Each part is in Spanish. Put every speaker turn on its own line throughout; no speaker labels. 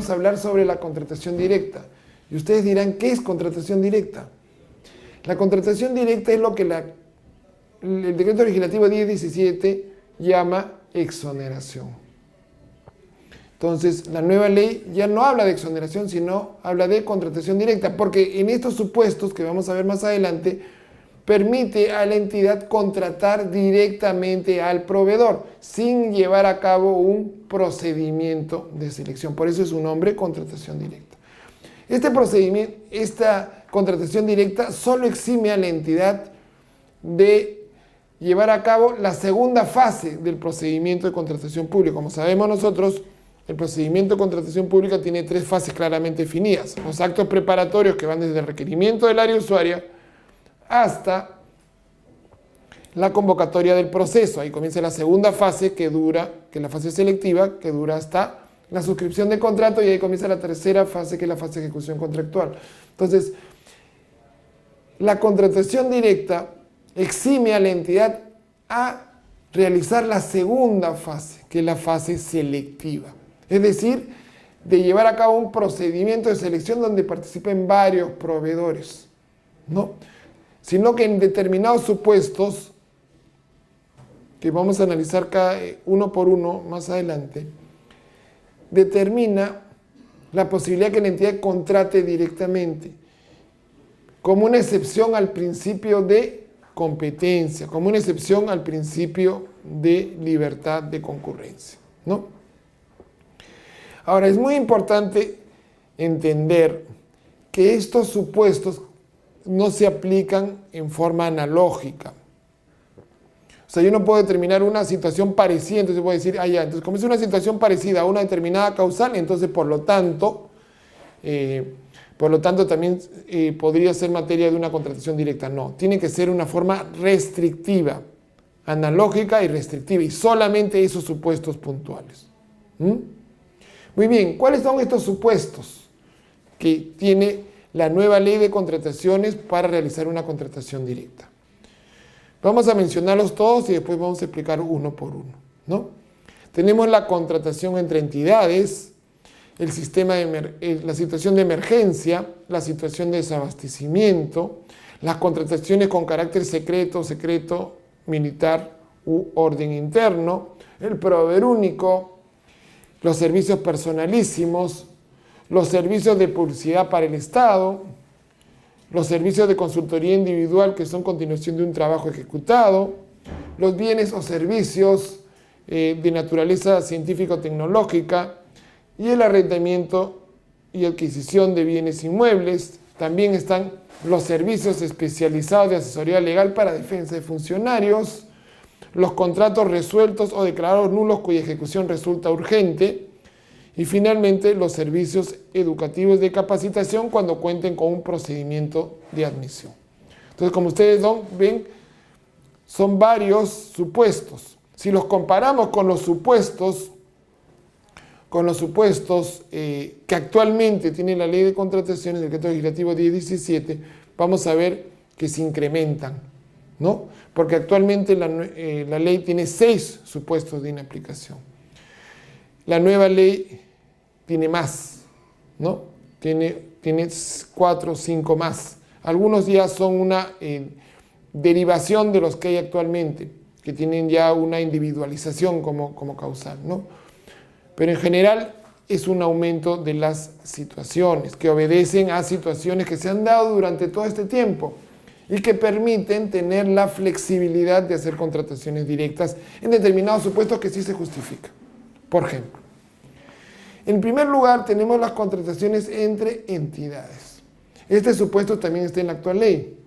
vamos a hablar sobre la contratación directa. Y ustedes dirán, ¿qué es contratación directa? La contratación directa es lo que el decreto legislativo 1017 llama exoneración. Entonces, la nueva ley ya no habla de exoneración, sino habla de contratación directa, porque en estos supuestos que vamos a ver más adelante, permite a la entidad contratar directamente al proveedor, sin llevar a cabo un procedimiento de selección. Por eso es su nombre, contratación directa. Este procedimiento, esta contratación directa solo exime a la entidad de llevar a cabo la segunda fase del procedimiento de contratación pública. Como sabemos nosotros, el procedimiento de contratación pública tiene 3 fases claramente definidas. Los actos preparatorios que van desde el requerimiento del área usuaria hasta la convocatoria del proceso. Ahí comienza la segunda fase que es la fase selectiva, que dura hasta la suscripción de contrato, y ahí comienza la tercera fase, que es la fase de ejecución contractual. Entonces, la contratación directa exime a la entidad a realizar la segunda fase, que es la fase selectiva. Es decir, de llevar a cabo un procedimiento de selección donde participen varios proveedores, ¿no? Sino que en determinados supuestos, que vamos a analizar uno por uno más adelante, determina la posibilidad que la entidad contrate directamente, como una excepción al principio de competencia, como una excepción al principio de libertad de concurrencia, ¿no? Ahora, es muy importante entender que estos supuestos no se aplican en forma analógica. O sea, yo no puedo determinar una situación parecida, entonces puedo decir, entonces como es una situación parecida a una determinada causal, entonces por lo tanto también podría ser materia de una contratación directa. No, tiene que ser una forma restrictiva, analógica y restrictiva, y solamente esos supuestos puntuales. Muy bien, ¿cuáles son estos supuestos que tiene la nueva ley de contrataciones para realizar una contratación directa? Vamos a mencionarlos todos y después vamos a explicar uno por uno, ¿no? Tenemos la contratación entre entidades, el sistema la situación de emergencia, la situación de desabastecimiento, las contrataciones con carácter secreto, militar u orden interno, el proveedor único, los servicios personalísimos, los servicios de publicidad para el Estado, los servicios de consultoría individual que son continuación de un trabajo ejecutado, los bienes o servicios de naturaleza científico-tecnológica y el arrendamiento y adquisición de bienes inmuebles. También están los servicios especializados de asesoría legal para defensa de funcionarios, los contratos resueltos o declarados nulos cuya ejecución resulta urgente, y finalmente los servicios educativos de capacitación cuando cuenten con un procedimiento de admisión. Entonces, como ustedes ven, son varios supuestos. Si los comparamos con los supuestos que actualmente tiene la ley de contrataciones del decreto legislativo 1017, vamos a ver que se incrementan, ¿no? Porque actualmente la ley tiene 6 supuestos de inaplicación. La nueva ley tiene más, ¿no? Tiene 4 o 5 más. Algunos ya son una derivación de los que hay actualmente, que tienen ya una individualización como causal, ¿no? Pero en general es un aumento de las situaciones que obedecen a situaciones que se han dado durante todo este tiempo y que permiten tener la flexibilidad de hacer contrataciones directas en determinados supuestos que sí se justifican. Por ejemplo, en primer lugar tenemos las contrataciones entre entidades. Este supuesto también está en la actual ley.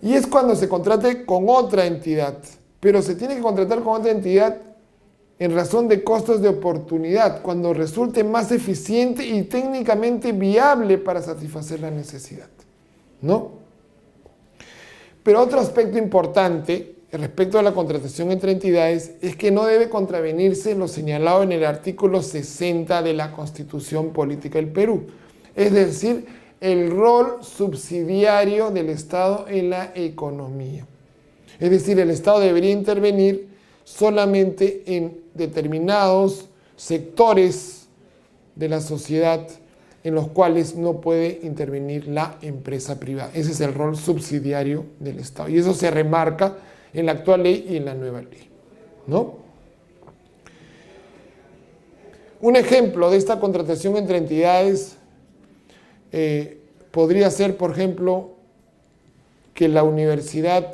Y es cuando se contrate con otra entidad, pero se tiene que contratar con otra entidad en razón de costos de oportunidad, cuando resulte más eficiente y técnicamente viable para satisfacer la necesidad, ¿no? Pero otro aspecto importante respecto a la contratación entre entidades es que no debe contravenirse lo señalado en el artículo 60 de la Constitución Política del Perú, es decir, el rol subsidiario del Estado en la economía. Es decir, el Estado debería intervenir solamente en determinados sectores de la sociedad en los cuales no puede intervenir la empresa privada. Ese es el rol subsidiario del Estado. Y eso se remarca en la actual ley y en la nueva ley, ¿no? Un ejemplo de esta contratación entre entidades podría ser, por ejemplo, que la Universidad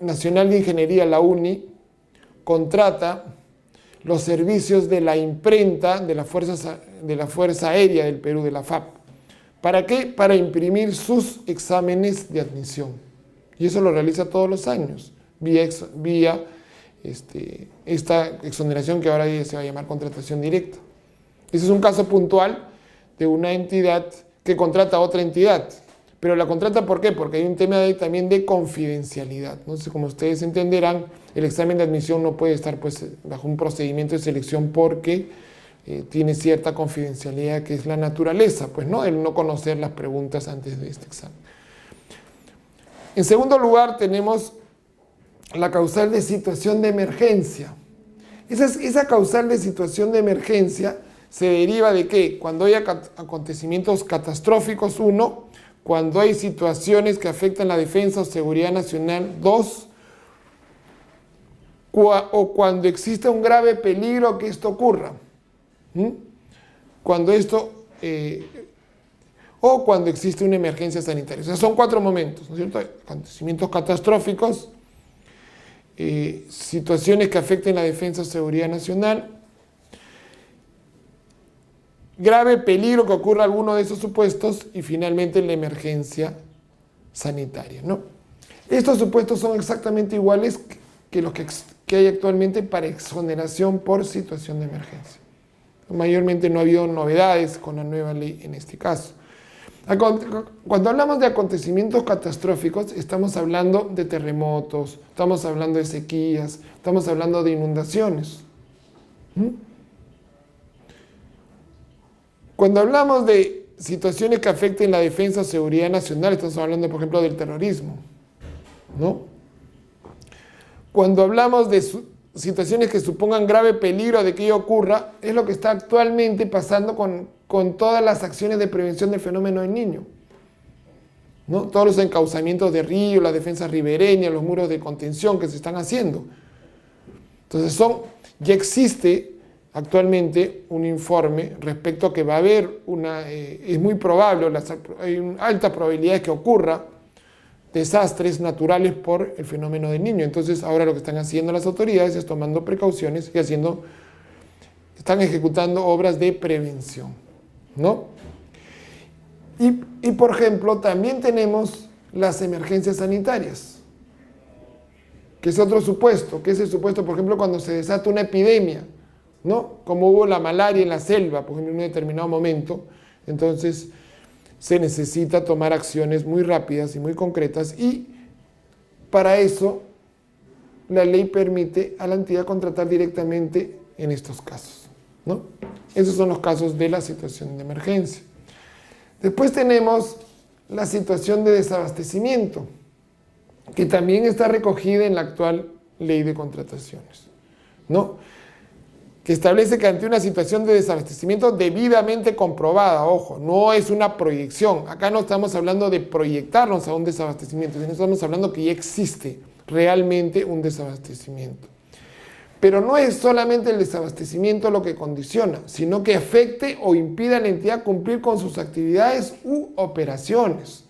Nacional de Ingeniería, la UNI, contrata los servicios de la imprenta de la Fuerza Aérea del Perú, de la FAP. ¿Para qué? Para imprimir sus exámenes de admisión. Y eso lo realiza todos los años, vía esta exoneración que ahora se va a llamar contratación directa. Ese es un caso puntual de una entidad que contrata a otra entidad. Pero la contrata, ¿por qué? Porque hay un tema también de confidencialidad. No sé, como ustedes entenderán, el examen de admisión no puede estar pues, bajo un procedimiento de selección porque tiene cierta confidencialidad, que es la naturaleza, pues, ¿no? El no conocer las preguntas antes de este examen. En segundo lugar, tenemos la causal de situación de emergencia. Esa causal de situación de emergencia se deriva de que cuando hay acontecimientos catastróficos, 1, cuando hay situaciones que afectan la defensa o seguridad nacional, 2, o cuando existe un grave peligro que esto ocurra. Cuando o cuando existe una emergencia sanitaria. O sea, son 4 momentos, ¿no es cierto? Acontecimientos catastróficos, situaciones que afecten la defensa o seguridad nacional, grave peligro que ocurra alguno de esos supuestos y finalmente la emergencia sanitaria, ¿no? Estos supuestos son exactamente iguales que los que hay actualmente para exoneración por situación de emergencia. Mayormente no ha habido novedades con la nueva ley en este caso. Cuando hablamos de acontecimientos catastróficos, estamos hablando de terremotos, estamos hablando de sequías, estamos hablando de inundaciones. Cuando hablamos de situaciones que afecten la defensa o seguridad nacional, estamos hablando, por ejemplo, del terrorismo, ¿no? Cuando hablamos de situaciones que supongan grave peligro de que ello ocurra, es lo que está actualmente pasando con todas las acciones de prevención del fenómeno del Niño, ¿no? Todos los encauzamientos de río, las defensas ribereñas, los muros de contención que se están haciendo. Entonces ya existe actualmente un informe respecto a que va a haber es muy probable, hay una alta probabilidad de que ocurra desastres naturales por el fenómeno del Niño. Entonces ahora lo que están haciendo las autoridades es tomando precauciones y están ejecutando obras de prevención, ¿no? Y por ejemplo, también tenemos las emergencias sanitarias, que es otro supuesto, que es el supuesto, por ejemplo, cuando se desata una epidemia, ¿no? Como hubo la malaria en la selva, por ejemplo, en un determinado momento, entonces se necesita tomar acciones muy rápidas y muy concretas y para eso la ley permite a la entidad contratar directamente en estos casos, ¿no? Esos son los casos de la situación de emergencia. Después tenemos la situación de desabastecimiento, que también está recogida en la actual ley de contrataciones, ¿no? Que establece que ante una situación de desabastecimiento debidamente comprobada, ojo, no es una proyección, acá no estamos hablando de proyectarnos a un desabastecimiento, sino estamos hablando que ya existe realmente un desabastecimiento. Pero no es solamente el desabastecimiento lo que condiciona, sino que afecte o impida a la entidad cumplir con sus actividades u operaciones.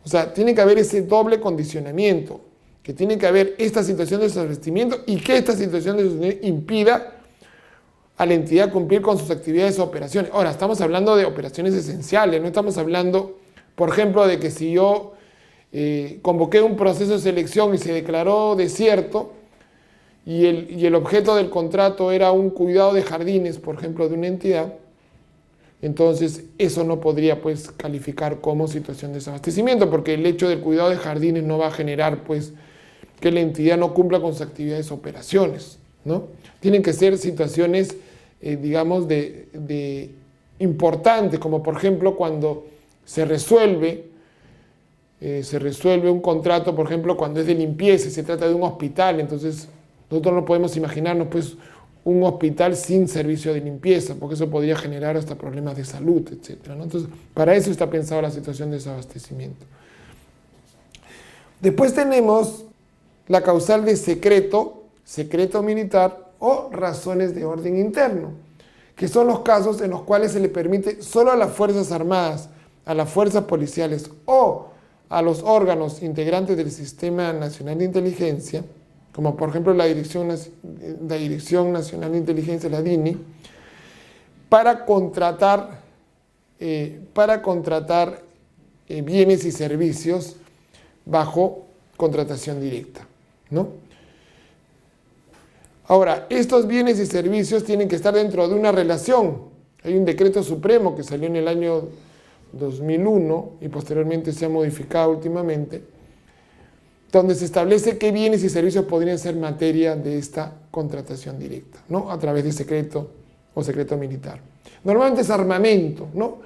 O sea, tiene que haber ese doble condicionamiento, que tiene que haber esta situación de desabastecimiento y que esta situación de desabastecimiento impida a la entidad cumplir con sus actividades o operaciones. Ahora, estamos hablando de operaciones esenciales, no estamos hablando, por ejemplo, de que si yo convoqué un proceso de selección y se declaró desierto y el objeto del contrato era un cuidado de jardines, por ejemplo, de una entidad, entonces eso no podría pues calificar como situación de desabastecimiento, porque el hecho del cuidado de jardines no va a generar pues que la entidad no cumpla con sus actividades o operaciones, ¿no? Tienen que ser situaciones, digamos, de importantes, como por ejemplo cuando se resuelve un contrato, por ejemplo, cuando es de limpieza y se trata de un hospital, entonces Nosotros no podemos imaginarnos pues un hospital sin servicio de limpieza, porque eso podría generar hasta problemas de salud, etc., ¿no? Entonces, para eso está pensada la situación de desabastecimiento. Después tenemos la causal de secreto, secreto militar o razones de orden interno, que son los casos en los cuales se le permite solo a las Fuerzas Armadas, a las fuerzas policiales o a los órganos integrantes del Sistema Nacional de Inteligencia, como por ejemplo la Dirección Nacional de Inteligencia, la DINI, para contratar bienes y servicios bajo contratación directa, ¿no? Ahora, estos bienes y servicios tienen que estar dentro de una relación. Hay un decreto supremo que salió en el año 2001 y posteriormente se ha modificado últimamente, donde se establece qué bienes y servicios podrían ser materia de esta contratación directa, ¿no? A través de secreto o secreto militar. Normalmente es armamento, ¿no?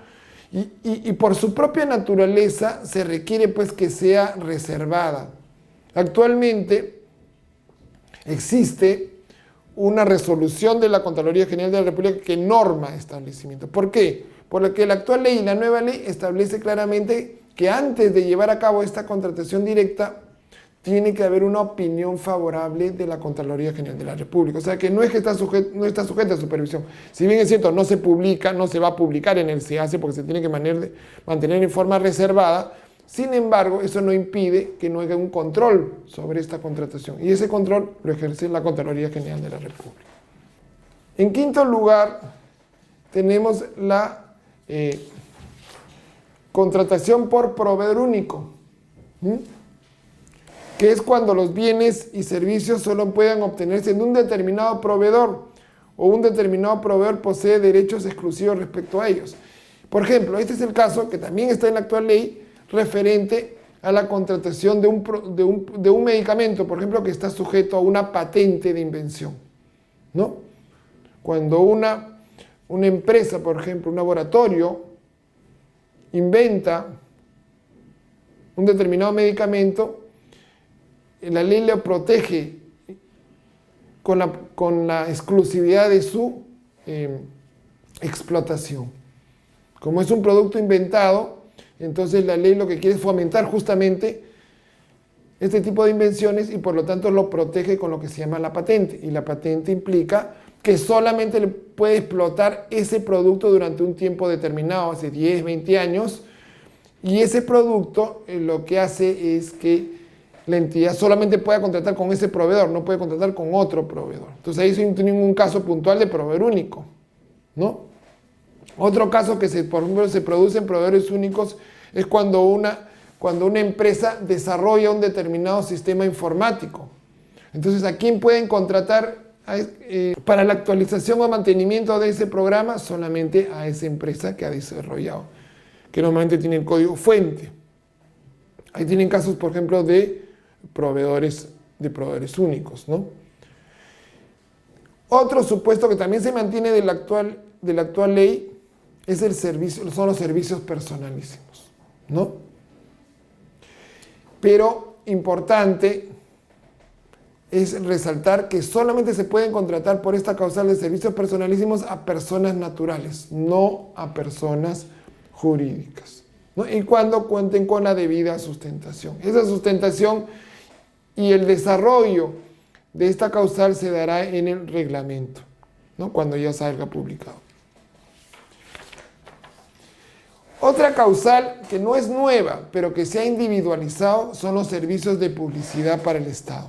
Y por su propia naturaleza se requiere pues que sea reservada. Actualmente existe una resolución de la Contraloría General de la República que norma establecimiento. ¿Por qué? Porque la actual ley y la nueva ley establece claramente que antes de llevar a cabo esta contratación directa tiene que haber una opinión favorable de la Contraloría General de la República. O sea que no es que no está sujeta a supervisión. Si bien es cierto, no se publica, no se va a publicar en el SEACE porque se tiene que mantener en forma reservada. Sin embargo, eso no impide que no haya un control sobre esta contratación. Y ese control lo ejerce la Contraloría General de la República. En quinto lugar, tenemos la contratación por proveedor único, que es cuando los bienes y servicios solo puedan obtenerse de un determinado proveedor o un determinado proveedor posee derechos exclusivos respecto a ellos. Por ejemplo, este es el caso que también está en la actual ley referente a la contratación de un medicamento, por ejemplo, que está sujeto a una patente de invención, ¿no? Cuando una empresa, por ejemplo, un laboratorio, inventa un determinado medicamento, la ley le protege con la exclusividad de su explotación. Como es un producto inventado, entonces la ley lo que quiere es fomentar justamente este tipo de invenciones y por lo tanto lo protege con lo que se llama la patente. Y la patente implica que solamente le puede explotar ese producto durante un tiempo determinado, hace 10, 20 años, y ese producto lo que hace es que la entidad solamente pueda contratar con ese proveedor, no puede contratar con otro proveedor. Entonces ahí no tiene ningún caso puntual de proveedor único, ¿no? Otro caso que por ejemplo se producen proveedores únicos es cuando una empresa desarrolla un determinado sistema informático. Entonces, ¿a quién pueden contratar para la actualización o mantenimiento de ese programa? Solamente a esa empresa que ha desarrollado, que normalmente tiene el código fuente. Ahí tienen casos, por ejemplo, de proveedores únicos, ¿no? Otro supuesto que también se mantiene de la actual ley son los servicios personalísimos, ¿no? Pero importante es resaltar que solamente se pueden contratar por esta causal de servicios personalísimos a personas naturales, no a personas jurídicas, ¿no? Y cuando cuenten con la debida sustentación. Esa sustentación y el desarrollo de esta causal se dará en el reglamento, ¿no? Cuando ya salga publicado. Otra causal que no es nueva, pero que se ha individualizado, son los servicios de publicidad para el Estado.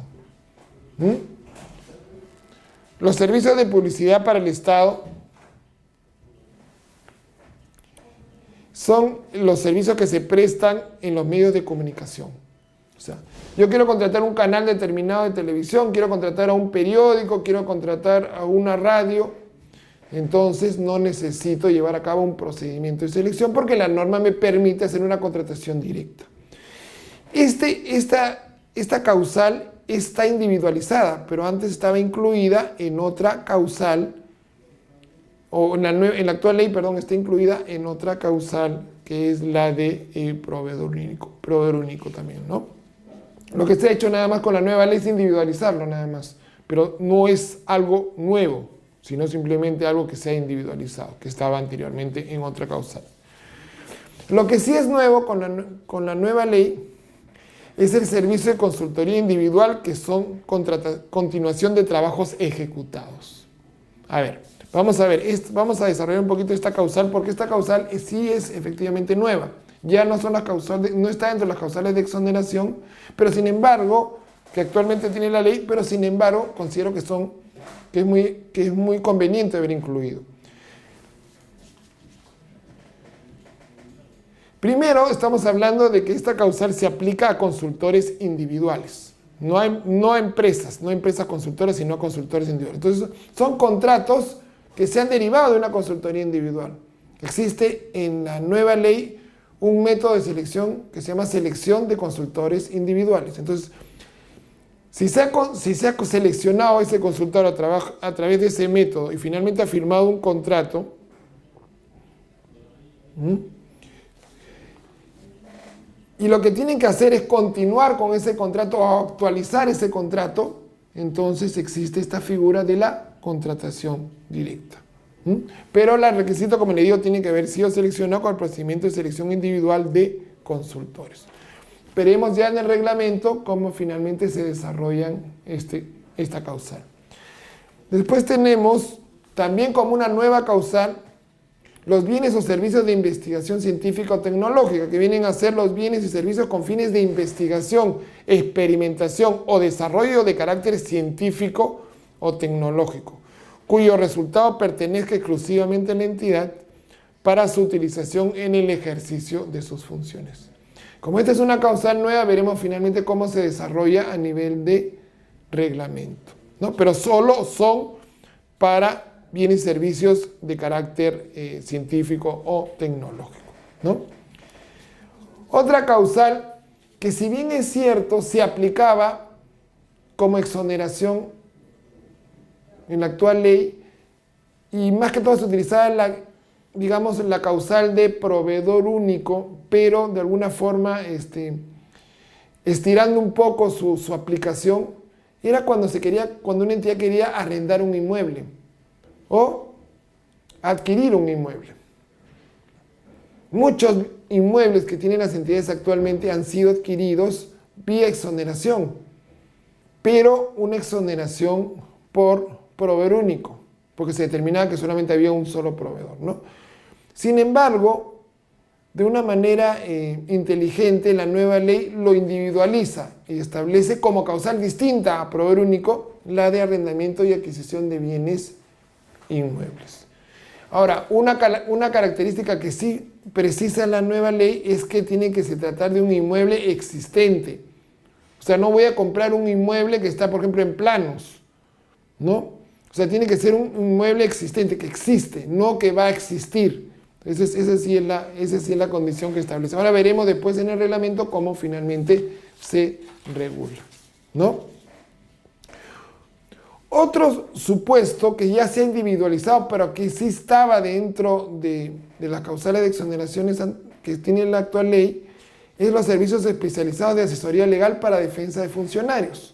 Los servicios de publicidad para el Estado son los servicios que se prestan en los medios de comunicación. O sea, yo quiero contratar un canal determinado de televisión, quiero contratar a un periódico, quiero contratar a una radio. Entonces no necesito llevar a cabo un procedimiento de selección porque la norma me permite hacer una contratación directa. Esta causal está individualizada, pero antes estaba incluida en otra causal, o en la actual ley, perdón, está incluida en otra causal que es la de proveedor único también, ¿no? Lo que se ha hecho nada más con la nueva ley es individualizarlo nada más, pero no es algo nuevo, sino simplemente algo que se ha individualizado, que estaba anteriormente en otra causal. Lo que sí es nuevo con la nueva ley es el servicio de consultoría individual, que son continuación de trabajos ejecutados. A ver, vamos a desarrollar un poquito esta causal, porque esta causal sí es efectivamente nueva. Ya no son las causales, no está dentro de las causales de exoneración, pero sin embargo, que actualmente tiene la ley, pero sin embargo considero que es muy conveniente haber incluido. Primero, estamos hablando de que esta causal se aplica a consultores individuales, no a empresas consultoras, sino a consultores individuales. Entonces, son contratos que se han derivado de una consultoría individual. Existe en la nueva ley un método de selección que se llama selección de consultores individuales. Entonces, si se ha seleccionado ese consultor a través de ese método y finalmente ha firmado un contrato, y lo que tienen que hacer es continuar con ese contrato o actualizar ese contrato, entonces existe esta figura de la contratación directa. Pero el requisito, como le digo, tiene que haber sido seleccionado con el procedimiento de selección individual de consultores. Veremos ya en el reglamento cómo finalmente se desarrollan esta causal. Después tenemos también como una nueva causal los bienes o servicios de investigación científica o tecnológica, que vienen a ser los bienes y servicios con fines de investigación, experimentación o desarrollo de carácter científico o tecnológico, cuyo resultado pertenezca exclusivamente a la entidad para su utilización en el ejercicio de sus funciones. Como esta es una causal nueva, veremos finalmente cómo se desarrolla a nivel de reglamento, ¿no? Pero solo son para bienes y servicios de carácter científico o tecnológico, ¿no? Otra causal que, si bien es cierto, se aplicaba como exoneración en la actual ley, y más que todo se utilizaba la causal de proveedor único, pero de alguna forma estirando un poco su aplicación, era cuando una entidad quería arrendar un inmueble o adquirir un inmueble. Muchos inmuebles que tienen las entidades actualmente han sido adquiridos vía exoneración, pero una exoneración por proveedor único, porque se determinaba que solamente había un solo proveedor, ¿no? Sin embargo, de una manera inteligente, la nueva ley lo individualiza y establece como causal distinta a proveedor único la de arrendamiento y adquisición de bienes inmuebles. Ahora, una característica que sí precisa la nueva ley es que tiene que se tratar de un inmueble existente. O sea, no voy a comprar un inmueble que está, por ejemplo, en planos, ¿no? O sea, tiene que ser un inmueble existente, que existe, no que va a existir. Esa sí es la condición que establece. Ahora veremos después en el reglamento cómo finalmente se regula, ¿no? Otro supuesto que ya se ha individualizado, pero que sí estaba dentro de las causales de exoneraciones que tiene la actual ley, es los servicios especializados de asesoría legal para defensa de funcionarios,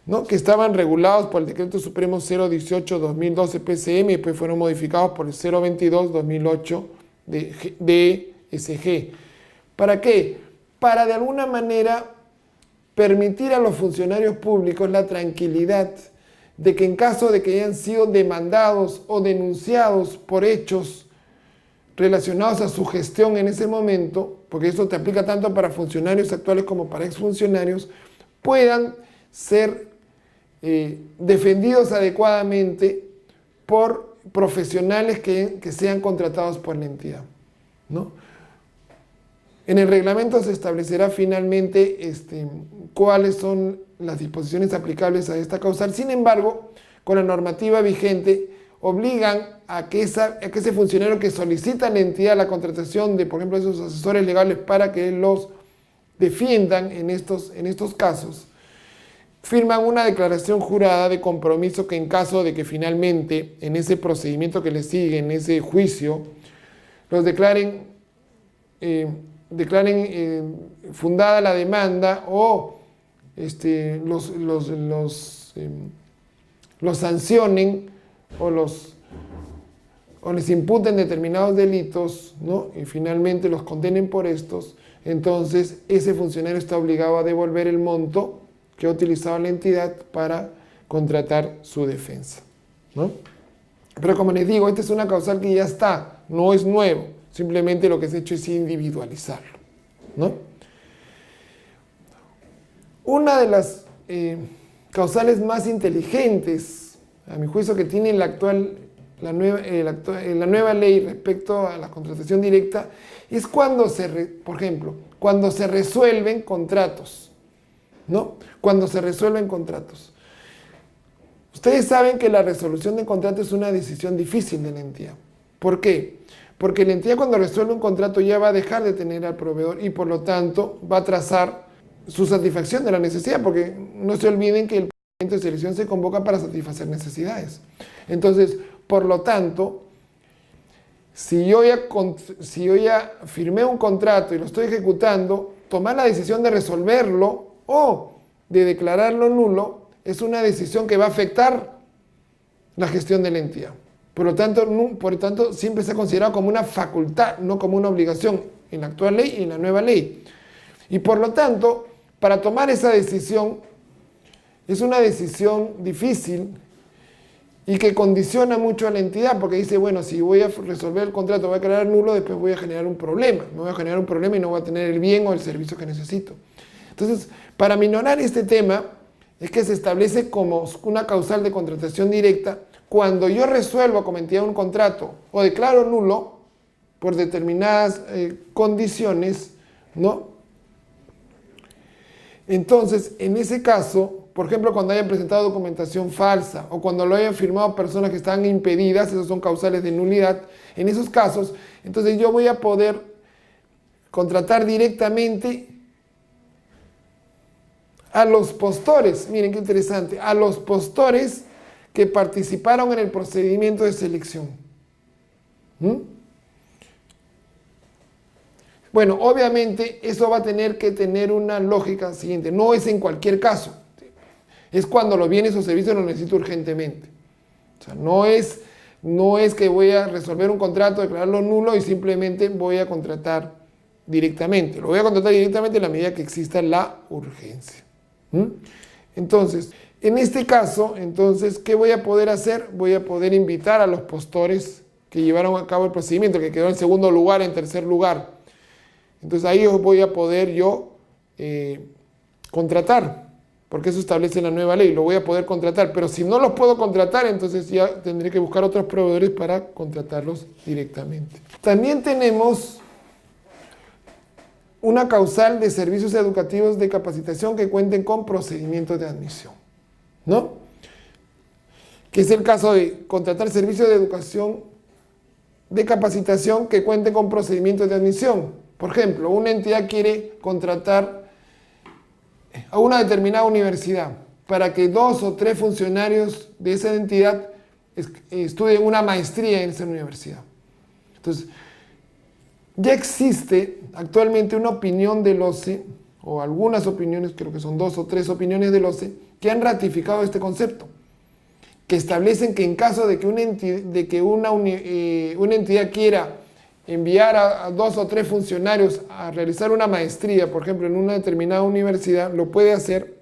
¿no? Que estaban regulados por el Decreto Supremo 018-2012 PCM y después fueron modificados por el 022-2008 de DSG. ¿Para qué? Para de alguna manera permitir a los funcionarios públicos la tranquilidad de que en caso de que hayan sido demandados o denunciados por hechos relacionados a su gestión en ese momento, porque esto te aplica tanto para funcionarios actuales como para exfuncionarios, puedan ser defendidos adecuadamente por profesionales que sean contratados por la entidad, ¿no? En el reglamento se establecerá finalmente cuáles son las disposiciones aplicables a esta causal. Sin embargo, con la normativa vigente, obligan a que ese funcionario que solicita a la entidad la contratación de, por ejemplo, esos asesores legales para que los defiendan en estos casos, firman una declaración jurada de compromiso que, en caso de que finalmente en ese procedimiento que le sigue, en ese juicio, los declaren fundada la demanda o los sancionen o les imputen determinados delitos, ¿no? Y finalmente los condenen por estos, entonces ese funcionario está obligado a devolver el monto que ha utilizado la entidad para contratar su defensa, ¿no? Pero como les digo, esta es una causal que ya está, no es nuevo, simplemente lo que se ha hecho es individualizarlo, ¿no? Una de las causales más inteligentes, a mi juicio, que tiene la nueva ley respecto a la contratación directa, es cuando por ejemplo, cuando se resuelven contratos, ¿no? Cuando se resuelven contratos. Ustedes saben que la resolución de contrato es una decisión difícil de la entidad. ¿Por qué? Porque la entidad, cuando resuelve un contrato, ya va a dejar de tener al proveedor y por lo tanto va a trazar su satisfacción de la necesidad, porque no se olviden que el procedimiento de selección se convoca para satisfacer necesidades. Entonces, por lo tanto, si yo ya firmé un contrato y lo estoy ejecutando, tomar la decisión de resolverlo o de declararlo nulo es una decisión que va a afectar la gestión de la entidad. Por lo tanto, siempre se ha considerado como una facultad, no como una obligación en la actual ley y en la nueva ley. Y por lo tanto, para tomar esa decisión, es una decisión difícil y que condiciona mucho a la entidad, porque dice, bueno, si voy a resolver el contrato, voy a declarar nulo, después voy a generar un problema. Me voy a generar un problema y no voy a tener el bien o el servicio que necesito. Entonces, para minorar este tema, es que se establece como una causal de contratación directa cuando yo resuelvo como entidad un contrato o declaro nulo por determinadas condiciones, ¿no? Entonces, en ese caso, por ejemplo, cuando hayan presentado documentación falsa o cuando lo hayan firmado personas que están impedidas, esos son causales de nulidad, en esos casos, entonces yo voy a poder contratar directamente a los postores, miren qué interesante, a los postores que participaron en el procedimiento de selección. Bueno, obviamente eso va a tener que tener una lógica siguiente, no es en cualquier caso, es cuando los bienes o servicios los necesito urgentemente. O sea, no es que voy a resolver un contrato, declararlo nulo y simplemente voy a contratar directamente. Lo voy a contratar directamente en la medida que exista la urgencia. Entonces, en este caso, ¿qué voy a poder hacer? Voy a poder invitar a los postores que llevaron a cabo el procedimiento, que quedó en segundo lugar, en tercer lugar. Entonces ahí voy a poder contratar, porque eso establece la nueva ley, lo voy a poder contratar. Pero si no los puedo contratar, entonces ya tendré que buscar otros proveedores para contratarlos directamente. También tenemos una causal de servicios educativos de capacitación que cuenten con procedimientos de admisión, ¿no? Que es el caso de contratar servicios de educación de capacitación que cuenten con procedimientos de admisión. Por ejemplo, una entidad quiere contratar a una determinada universidad para que 2 o 3 funcionarios de esa entidad estudien una maestría en esa universidad. Entonces, ya existe actualmente una opinión del OCE, o algunas opiniones, creo que son 2 o 3 opiniones del OCE, que han ratificado este concepto, que establecen que en caso de que una entidad quiera enviar a 2 o 3 funcionarios a realizar una maestría, por ejemplo, en una determinada universidad, lo puede hacer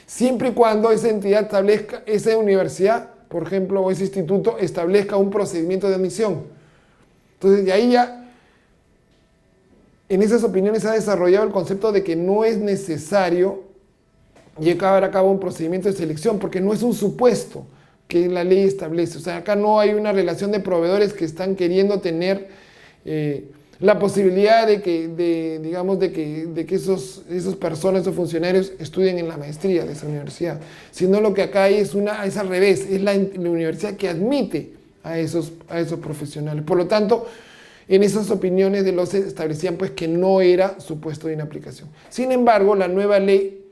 siempre y cuando esa entidad establezca, esa universidad, por ejemplo, o ese instituto, establezca un procedimiento de admisión. Entonces, de ahí ya, en esas opiniones se ha desarrollado el concepto de que no es necesario llevar a cabo un procedimiento de selección, porque no es un supuesto que la ley establece. O sea, acá no hay una relación de proveedores que están queriendo tener la posibilidad de que esas personas o funcionarios estudien en la maestría de esa universidad, sino lo que acá hay es al revés, es la universidad que admite a esos profesionales. Por lo tanto, en esas opiniones de los establecían pues que no era supuesto de inaplicación. Sin embargo, la nueva ley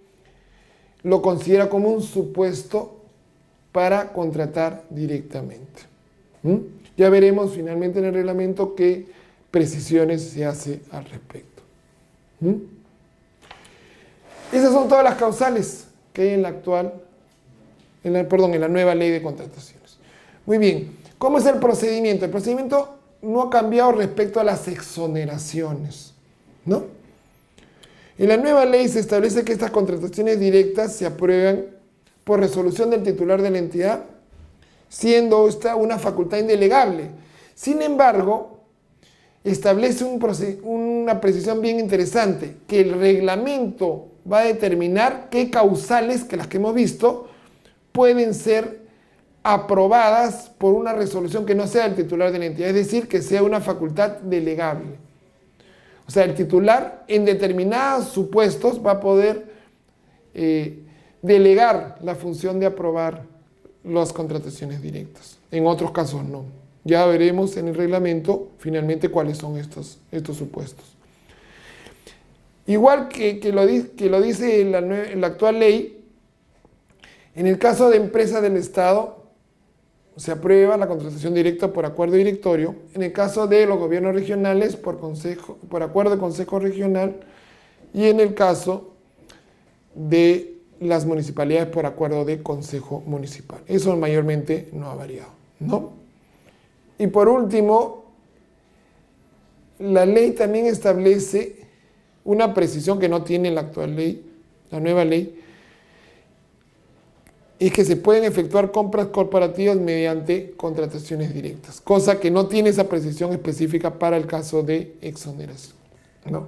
lo considera como un supuesto para contratar directamente. Ya veremos finalmente en el reglamento qué precisiones se hace al respecto. Esas son todas las causales que hay en la actual en la nueva ley de contrataciones. Muy bien, ¿cómo es el procedimiento? El procedimiento no ha cambiado respecto a las exoneraciones, ¿no? En la nueva ley se establece que estas contrataciones directas se aprueban por resolución del titular de la entidad, siendo esta una facultad indelegable. Sin embargo, establece una precisión bien interesante, que el reglamento va a determinar qué causales, que las que hemos visto, pueden ser aprobadas por una resolución que no sea del titular de la entidad, es decir, que sea una facultad delegable. O sea, el titular en determinados supuestos va a poder delegar la función de aprobar las contrataciones directas. En otros casos no. Ya veremos en el reglamento finalmente cuáles son estos supuestos. Igual que lo dice la actual ley, en el caso de empresas del Estado se aprueba la contratación directa por acuerdo directorio. En el caso de los gobiernos regionales por acuerdo de consejo regional, y en el caso de las municipalidades por acuerdo de consejo municipal. Eso mayormente no ha variado, ¿no? Y por último, la ley también establece una precisión que no tiene la actual ley, la nueva ley, es que se pueden efectuar compras corporativas mediante contrataciones directas, cosa que no tiene esa precisión específica para el caso de exoneración, ¿no?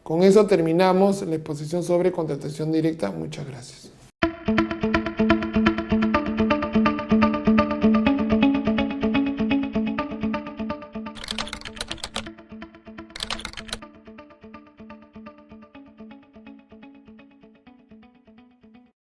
Con eso terminamos la exposición sobre contratación directa. Muchas gracias.